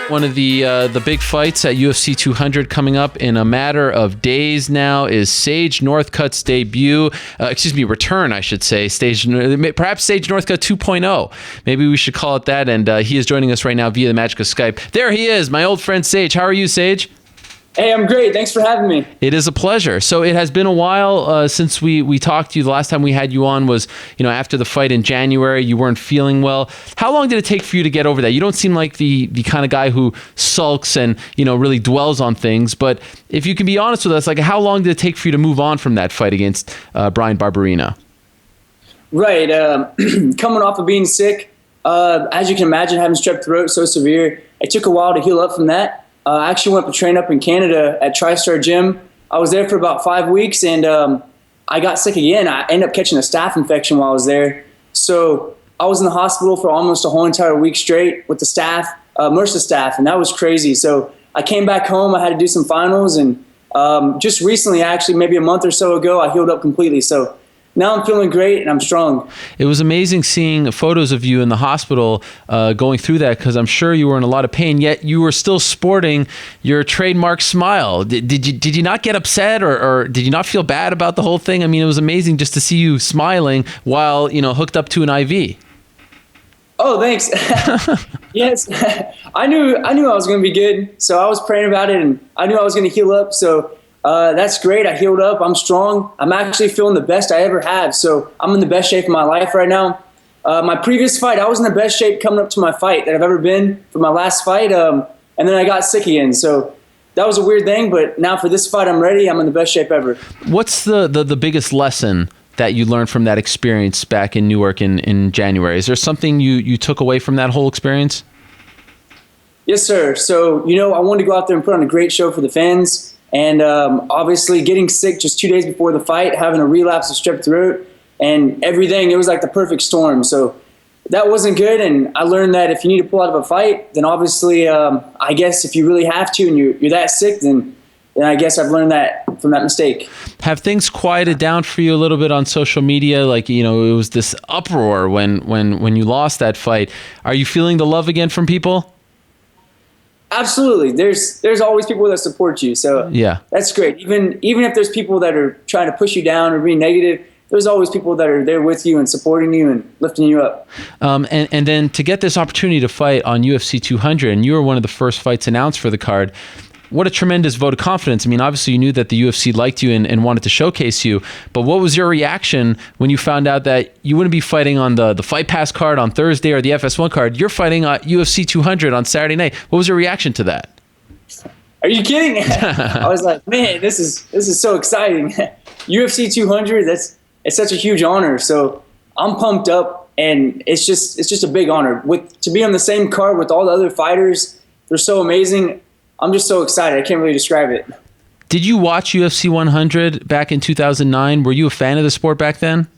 One of the big fights at UFC 200 coming up in a matter of days now is Sage Northcutt's return, I should say. Perhaps Sage Northcutt 2.0. Maybe we should call it that. And he is joining us right now via the magic of Skype. There he is, my old friend Sage. How are you, Sage? Hey, I'm great. Thanks for having me. It is a pleasure. So it has been a while since we talked to you. The last time we had you on was, after the fight in January. You weren't feeling well. How long did it take for you to get over that? You don't seem like the kind of guy who sulks and, really dwells on things. But if you can be honest with us, like, how long did it take for you to move on from that fight against Bryan Barberena? Right. Coming off of being sick, as you can imagine, having strep throat so severe, it took a while to heal up from that. I actually went to train up in Canada at TriStar Gym. I was there for about 5 weeks, and I got sick again. I ended up catching a staph infection while I was there. So I was in the hospital for almost a whole entire week straight with the staph, MRSA staph, and that was crazy. So I came back home. I had to do some finals, and just recently, actually, maybe a month or so ago, I healed up completely. So now I'm feeling great and I'm strong. It was amazing seeing photos of you in the hospital going through that, because I'm sure you were in a lot of pain, yet you were still sporting your trademark smile. Did you not get upset or did you not feel bad about the whole thing? I mean, it was amazing just to see you smiling while, hooked up to an IV. Oh, thanks. Yes, I knew I was going to be good. So I was praying about it and I knew I was going to heal up. So that's great. I healed up. I'm strong. I'm actually feeling the best I ever have. So I'm in the best shape of my life right now. My previous fight, I was in the best shape coming up to my fight that I've ever been for my last fight. And then I got sick again. So that was a weird thing. But now for this fight, I'm ready. I'm in the best shape ever. What's the biggest lesson that you learned from that experience back in Newark in January? Is there something you took away from that whole experience? Yes, sir. So, I wanted to go out there and put on a great show for the fans. And obviously getting sick just 2 days before the fight, having a relapse of strep throat and everything, it was like the perfect storm. So that wasn't good. And I learned that if you need to pull out of a fight, then obviously, I guess if you really have to and you're that sick, then I guess I've learned that from that mistake. Have things quieted down for you a little bit on social media? Like, it was this uproar when you lost that fight. Are you feeling the love again from people? Absolutely. There's always people that support you. So yeah, that's great. Even if there's people that are trying to push you down or being negative, there's always people that are there with you and supporting you and lifting you up. And then to get this opportunity to fight on UFC 200, and you were one of the first fights announced for the card, what a tremendous vote of confidence. I mean, obviously you knew that the UFC liked you and wanted to showcase you, but what was your reaction when you found out that you wouldn't be fighting on the Fight Pass card on Thursday or the FS1 card? You're fighting at UFC 200 on Saturday night. What was your reaction to that? Are you kidding? I was like, man, this is so exciting. UFC 200, it's such a huge honor. So I'm pumped up, and it's just a big honor. To be on the same card with all the other fighters, they're so amazing. I'm just so excited. I can't really describe it. Did you watch UFC 100 back in 2009? Were you a fan of the sport back then?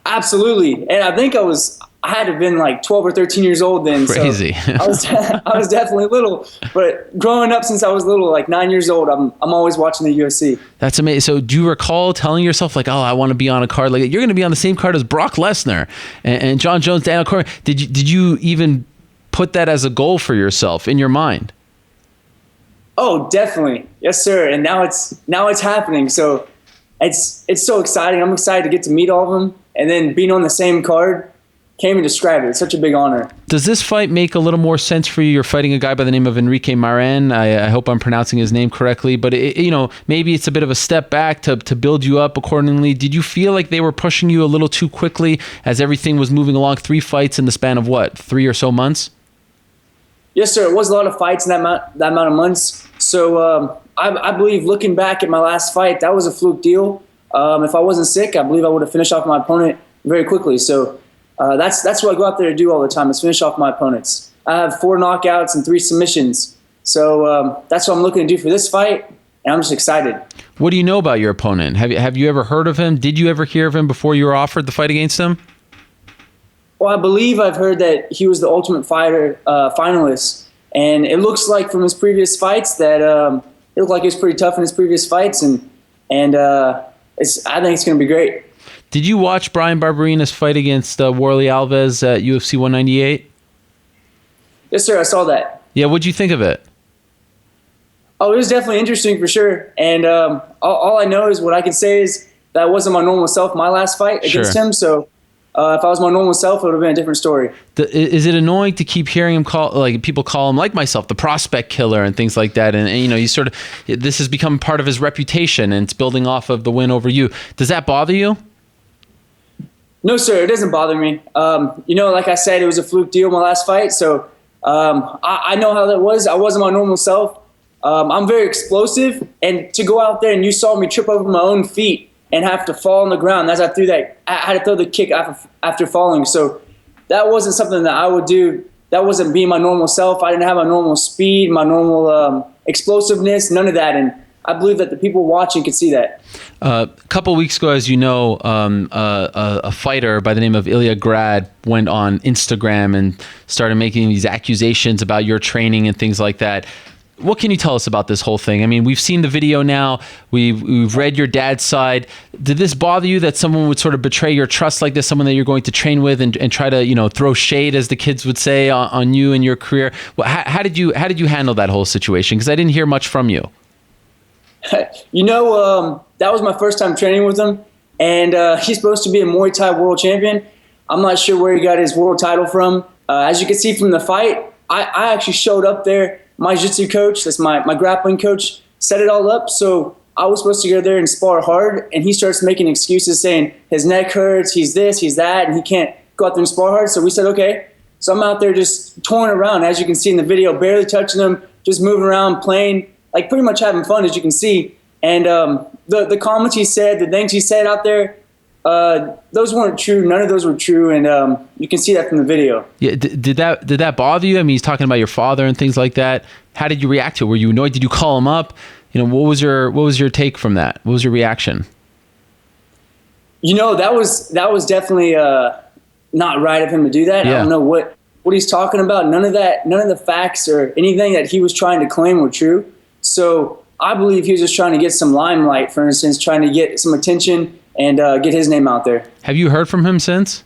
Absolutely. And I think I had to have been like 12 or 13 years old then. Crazy. So I was definitely little. But growing up since I was little, like 9 years old, I'm always watching the UFC. That's amazing. So do you recall telling yourself like, oh, I want to be on a card? Like, you're going to be on the same card as Brock Lesnar and John Jones, Daniel Cormier. Did you even put that as a goal for yourself in your mind? Oh, definitely. Yes, sir. And now it's happening. So it's so exciting. I'm excited to get to meet all of them. And then being on the same card, can't even describe it. It's such a big honor. Does this fight make a little more sense for you? You're fighting a guy by the name of Enrique Marín. I hope I'm pronouncing his name correctly. But, maybe it's a bit of a step back to build you up accordingly. Did you feel like they were pushing you a little too quickly as everything was moving along? 3 fights in the span of, 3 or so months? Yes, sir. It was a lot of fights in that amount of months. So I believe looking back at my last fight, that was a fluke deal. If I wasn't sick, I believe I would have finished off my opponent very quickly. So that's what I go out there to do all the time, is finish off my opponents. I have 4 knockouts and 3 submissions. So that's what I'm looking to do for this fight, and I'm just excited. What do you know about your opponent? Have you ever heard of him? Did you ever hear of him before you were offered the fight against him? Well, I believe I've heard that he was the Ultimate Fighter finalist. And it looks like from his previous fights that it looked like he was pretty tough in his previous fights, and I think it's going to be great. Did you watch Bryan Barberena's fight against Warlley Alves at UFC 198? Yes, sir. I saw that. Yeah, what'd you think of it? Oh, it was definitely interesting for sure. And all I know is what I can say is that wasn't my normal self my last fight against him. So if I was my normal self, it would have been a different story. Is it annoying to keep hearing him people call him, like myself, the prospect killer and things like that? And you know, this has become part of his reputation, and it's building off of the win over you. Does that bother you? No, sir, it doesn't bother me. You know, like I said, it was a fluke deal my last fight. So I know how that was. I wasn't my normal self. I'm very explosive, and to go out there and you saw me trip over my own feet and have to fall on the ground as I threw that, I had to throw the kick after falling. So that wasn't something that I would do. That wasn't being my normal self. I didn't have my normal speed, my normal explosiveness, none of that. And I believe that the people watching could see that. A couple of weeks ago, as you know, a fighter by the name of Ilya Grad went on Instagram and started making these accusations about your training and things like that. What can you tell us about this whole thing? I mean, we've seen the video now. We've read your dad's side. Did this bother you that someone would sort of betray your trust like this, someone that you're going to train with and try to, you know, throw shade, as the kids would say, on you and your career? Well, how did you handle that whole situation? Because I didn't hear much from you. You know, that was my first time training with him, and he's supposed to be a Muay Thai world champion. I'm not sure where he got his world title from. As you can see from the fight, I actually showed up there. My jiu-jitsu coach, that's my grappling coach, set it all up. So I was supposed to go there and spar hard, and he starts making excuses saying his neck hurts, he's this, he's that, and he can't go out there and spar hard. So we said, okay. So I'm out there just touring around, as you can see in the video, barely touching them, just moving around, playing, like pretty much having fun, as you can see. And the comments he said, the things he said out there, those weren't true. None of those were true, and you can see that from the video. Yeah, did that bother you? I mean, he's talking about your father and things like that. How did you react to it? Were you annoyed? Did you call him up? You know, what was your take from that? What was your reaction? You know, that was definitely not right of him to do that. Yeah. I don't know what he's talking about. None of the facts or anything that he was trying to claim were true. So I believe he was just trying to get some limelight, for instance, trying to get some attention and get his name out there. Have you heard from him since?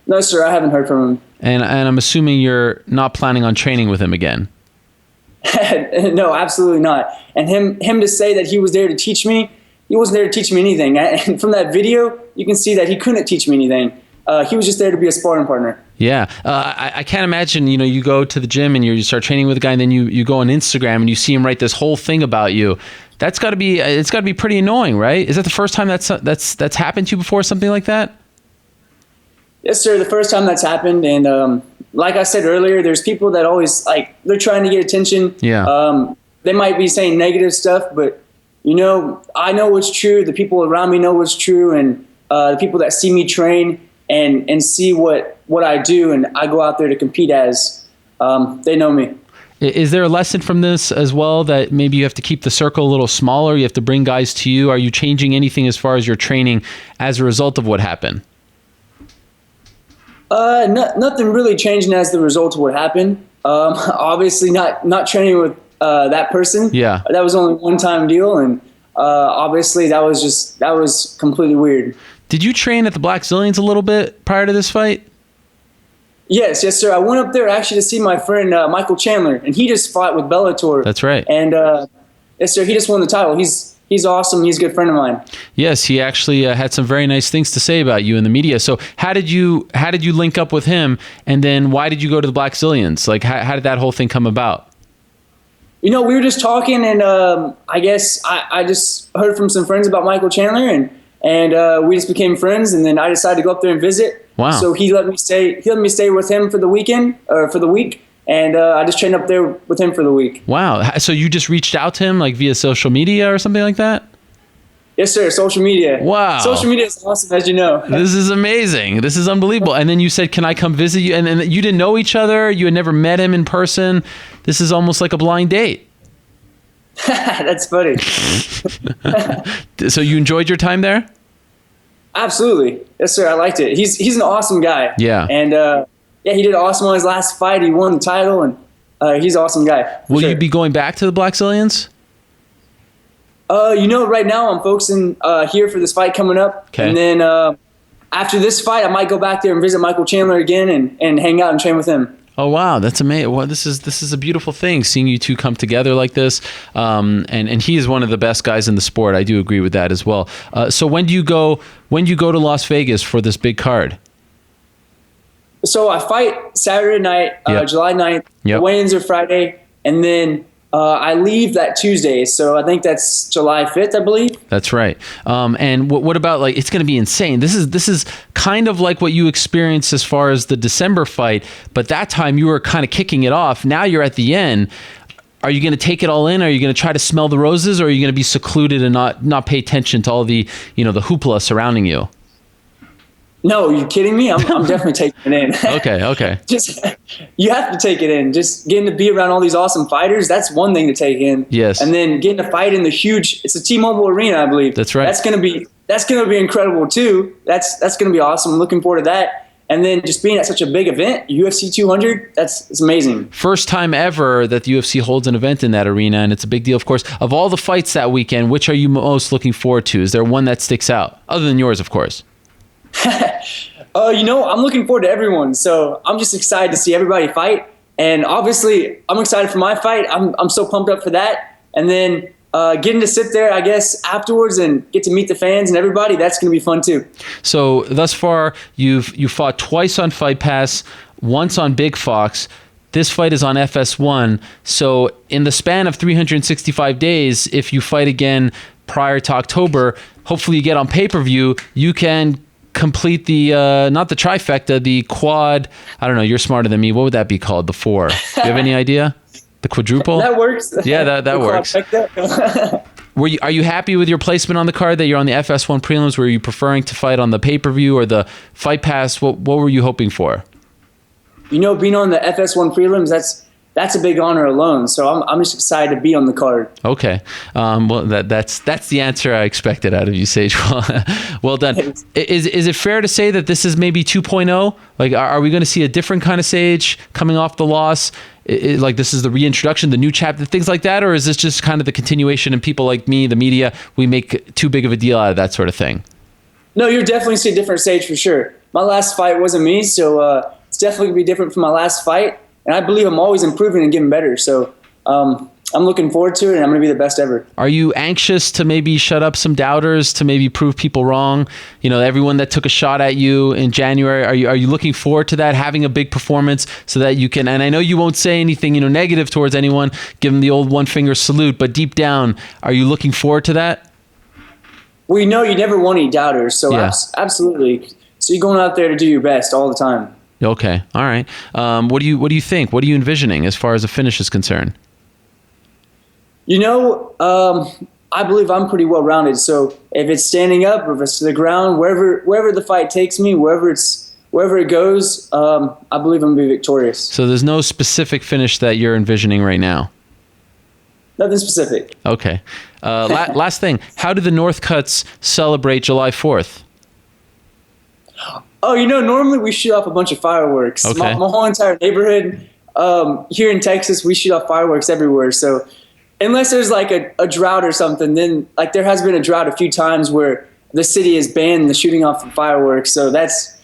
No, sir, I haven't heard from him. And I'm assuming you're not planning on training with him again. No, absolutely not. And him to say that he was there to teach me, he wasn't there to teach me anything. And from that video, you can see that he couldn't teach me anything. He was just there to be a sparring partner. Yeah. I can't imagine, you know, you go to the gym and you start training with a guy, and then you go on Instagram and you see him write this whole thing about you. It's got to be pretty annoying, right? Is that the first time that's happened to you before, something like that? Yes, sir. The first time that's happened. And like I said earlier, there's people that always, like, they're trying to get attention. Yeah. They might be saying negative stuff, but, you know, I know what's true. The people around me know what's true. And the people that see me train and see what I do and I go out there to compete as, they know me. Is there a lesson from this as well, that maybe you have to keep the circle a little smaller? You have to bring guys to you? Are you changing anything as far as your training as a result of what happened? Nothing really changing as the result of what happened. Obviously not training with that person. Yeah. That was only a one-time deal, and obviously that was completely weird. Did you train at the Black Zillions a little bit prior to this fight? Yes, sir. I went up there actually to see my friend Michael Chandler, and he just fought with Bellator. That's right. And yes, sir, he just won the title. He's awesome. He's a good friend of mine. Yes, he actually had some very nice things to say about you in the media. So how did you link up with him, and then why did you go to the Black Zillions? Like, how did that whole thing come about? You know, we were just talking, and I guess I just heard from some friends about Michael Chandler, and we just became friends, and then I decided to go up there and visit. Wow. So he let me stay with him for the weekend, or for the week, and I just trained up there with him for the week. Wow. So you just reached out to him, like, via social media or something like that? Yes, sir. Social media. Wow. Social media is awesome, as you know. This is amazing. This is unbelievable. And then you said, can I come visit you? And you didn't know each other. You had never met him in person. This is almost like a blind date. That's funny. So you enjoyed your time there? Absolutely. Yes, sir. I liked it. He's an awesome guy. Yeah. And yeah, he did awesome on his last fight. He won the title, and he's an awesome guy. Will you be going back to the Black Zillions? You know, right now I'm focusing here for this fight coming up. Okay. And then after this fight, I might go back there and visit Michael Chandler again and hang out and train with him. Oh wow, that's amazing. Well, this is a beautiful thing, seeing you two come together like this. And he is one of the best guys in the sport. I do agree with that as well. So when do you go to Las Vegas for this big card? So I fight Saturday night, July 9th. Yep. The weigh-ins are Friday, and then I leave that Tuesday. So I think that's July 5th, I believe. That's right. And what about, like, it's going to be insane. This is kind of like what you experienced as far as the December fight, but that time you were kind of kicking it off. Now you're at the end. Are you going to take it all in? Are you going to try to smell the roses, or are you going to be secluded and not pay attention to all the the hoopla surrounding you? No, are you kidding me? I'm definitely taking it in. Okay. Just, you have to take it in. Just getting to be around all these awesome fighters, that's one thing to take in. Yes. And then getting to fight in it's a T-Mobile Arena, I believe. That's right. That's gonna be incredible too. That's gonna be awesome. I'm looking forward to that. And then just being at such a big event, UFC 200, it's amazing. First time ever that the UFC holds an event in that arena, and it's a big deal, of course. Of all the fights that weekend, which are you most looking forward to? Is there one that sticks out? Other than yours, of course. I'm looking forward to everyone. So I'm just excited to see everybody fight. And obviously, I'm excited for my fight. I'm so pumped up for that. And then getting to sit there, I guess, afterwards and get to meet the fans and everybody, that's going to be fun too. So thus far, you fought twice on Fight Pass, once on Big Fox. This fight is on FS1. So in the span of 365 days, if you fight again prior to October, hopefully you get on pay-per-view, you can complete the not the trifecta, the quad. I don't know, you're smarter than me. What would that be called? The 4. Do you have any idea? The quadruple? That works. Yeah, that works. Are you happy with your placement on the card, that you're on the FS1 prelims? Were you preferring to fight on the pay-per-view or the Fight Pass? What were you hoping for? Being on the FS1 prelims, that's a big honor alone. So I'm just excited to be on the card. Okay. Well, that's the answer I expected out of you, Sage. Well done. Is it fair to say that this is maybe 2.0? Like, are we going to see a different kind of Sage coming off the loss? Like, this is the reintroduction, the new chapter, things like that? Or is this just kind of the continuation, and people like me, the media, we make too big of a deal out of that sort of thing? No, you're definitely see a different Sage for sure. My last fight wasn't me, so it's definitely going to be different from my last fight. And I believe I'm always improving and getting better. So I'm looking forward to it, and I'm going to be the best ever. Are you anxious to maybe shut up some doubters, to maybe prove people wrong? Everyone that took a shot at you in January, are you looking forward to that, having a big performance so that you can, and I know you won't say anything, negative towards anyone, give them the old one finger salute, but deep down, are you looking forward to that? Well, you never want any doubters. So yeah. Absolutely. So you're going out there to do your best all the time. Okay. All right. What do you think? What are you envisioning as far as a finish is concerned? I believe I'm pretty well rounded. So if it's standing up or if it's to the ground, wherever the fight takes me, wherever it goes, I believe I'm gonna be victorious. So there's no specific finish that you're envisioning right now? Nothing specific. Okay. Last thing, how do the Northcutts celebrate July 4th? Oh, normally we shoot off a bunch of fireworks. Okay. My whole entire neighborhood here in Texas, we shoot off fireworks everywhere. So unless there's like a drought or something, then like there has been a drought a few times where the city has banned the shooting off of fireworks. So that's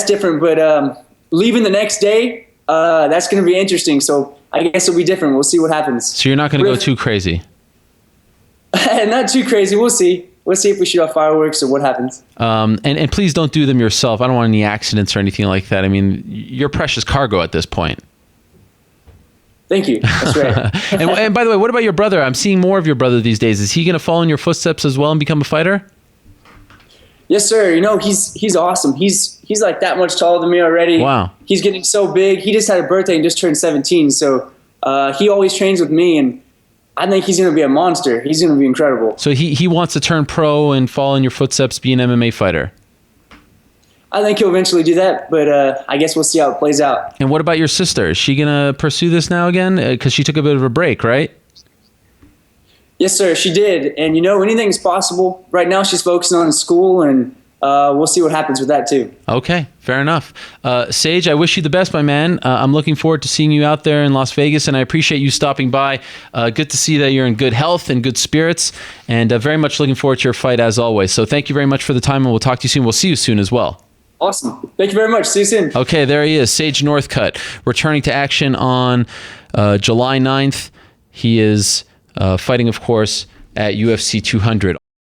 different. But leaving the next day, that's going to be interesting. So I guess it'll be different. We'll see what happens. So you're not going to go too crazy? Not too crazy. We'll see. We'll see if we shoot off fireworks or what happens. And please don't do them yourself. I don't want any accidents or anything like that. I mean, you're precious cargo at this point. Thank you. That's right. and by the way, what about your brother? I'm seeing more of your brother these days. Is he going to follow in your footsteps as well and become a fighter? Yes, sir. He's awesome. He's like that much taller than me already. Wow. He's getting so big. He just had a birthday and just turned 17. So he always trains with me, and I think he's going to be a monster. He's going to be incredible. So he wants to turn pro and follow in your footsteps, be an MMA fighter. I think he'll eventually do that, but I guess we'll see how it plays out. And what about your sister? Is she going to pursue this now again? Because she took a bit of a break, right? Yes, sir, she did. And, anything's possible. Right now she's focusing on school, and we'll see what happens with that, too. Okay, fair enough. Sage, I wish you the best, my man. I'm looking forward to seeing you out there in Las Vegas, and I appreciate you stopping by. Good to see that you're in good health and good spirits, and very much looking forward to your fight as always. So thank you very much for the time, and we'll talk to you soon. We'll see you soon as well. Awesome. Thank you very much. See you soon. Okay, there he is, Sage Northcutt, returning to action on July 9th. He is fighting, of course, at UFC 200.